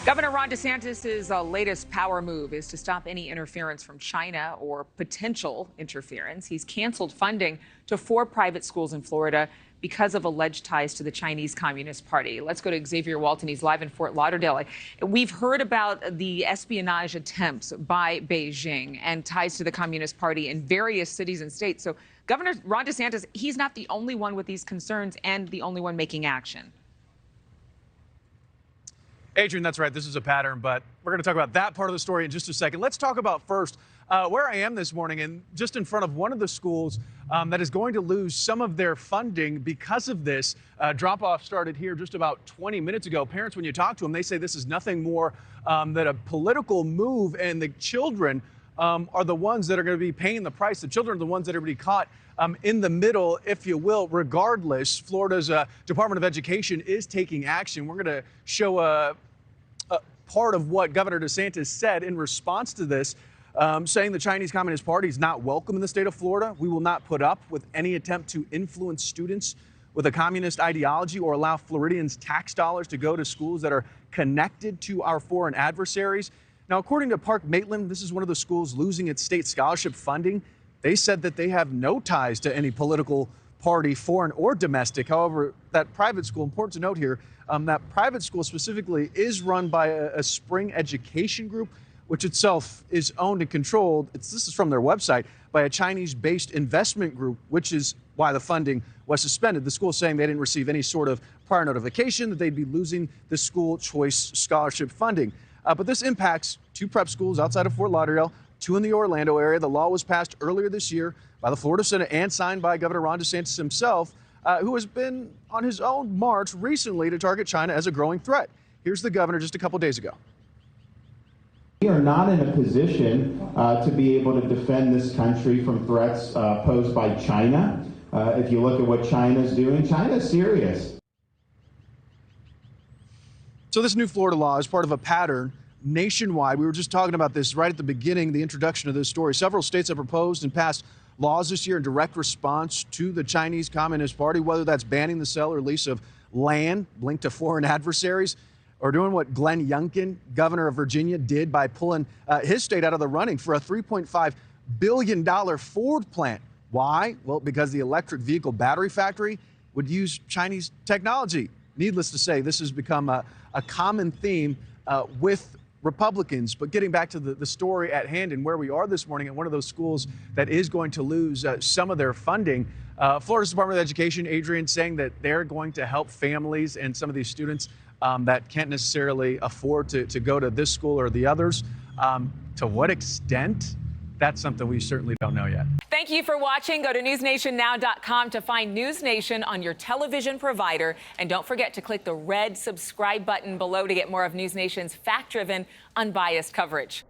Governor Ron DeSantis' latest power move is to stop any interference from China or potential interference. He's canceled funding to 4 private schools in Florida because of alleged ties to the Chinese Communist Party. Let's go to Xavier Walton. He's live in Fort Lauderdale. We've heard about the espionage attempts by Beijing and ties to the Communist Party in various cities and states. So Governor Ron DeSantis, he's not the only one with these concerns and the only one making action. Adrienne, that's right. This is a pattern, but we're going to talk about that part of the story in just a second. Let's talk about first where I am this morning, and just in front of one of the schools that is going to lose some of their funding because of this. Drop-off started here just about 20 minutes ago. Parents, when you talk to them, they say this is nothing more than a political move, and the children are the ones that are going to be paying the price. The children are the ones that are going to be caught in the middle, if you will. Regardless, Florida's Department of Education is taking action. We're going to show a part of what Governor DeSantis said in response to this, saying the Chinese Communist Party is not welcome in the state of Florida. We will not put up with any attempt to influence students with a communist ideology or allow Floridians' tax dollars to go to schools that are connected to our foreign adversaries. Now, according to Park Maitland, this is one of the schools losing its state scholarship funding. They said that they have no ties to any political party, foreign or domestic. However, that private school, important to note here, that private school specifically is run by a spring education group, which itself is owned and controlled. This is from their website, by a Chinese-based investment group, which is why the funding was suspended. The school is saying they didn't receive any sort of prior notification that they'd be losing the school choice scholarship funding. But this impacts 2 prep schools outside of Fort Lauderdale, 2 in the Orlando area. The law was passed earlier this year by the Florida Senate and signed by Governor Ron DeSantis himself, who has been on his own march recently to target China as a growing threat. Here's the governor just a couple days ago. We are not in a position to be able to defend this country from threats posed by China. If you look at what China's doing, China's serious. So this new Florida law is part of a pattern nationwide. We were just talking about this right at the beginning, the introduction of this story. Several states have proposed and passed laws this year in direct response to the Chinese Communist Party, whether that's banning the sale or lease of land linked to foreign adversaries, or doing what Glenn Youngkin, governor of Virginia, did by pulling his state out of the running for a $3.5 billion Ford plant. Why? Well, because the electric vehicle battery factory would use Chinese technology. Needless to say, this has become a common theme with Republicans. But getting back to the story at hand and where we are this morning at one of those schools that is going to lose some of their funding, Florida's Department of Education, Adrienne, saying that they're going to help families and some of these students that can't necessarily afford to go to this school or the others. To what extent? That's something we certainly don't know yet. Thank you for watching. Go to newsnationnow.com to find NewsNation on your television provider. And don't forget to click the red subscribe button below to get more of NewsNation's fact-driven, unbiased coverage.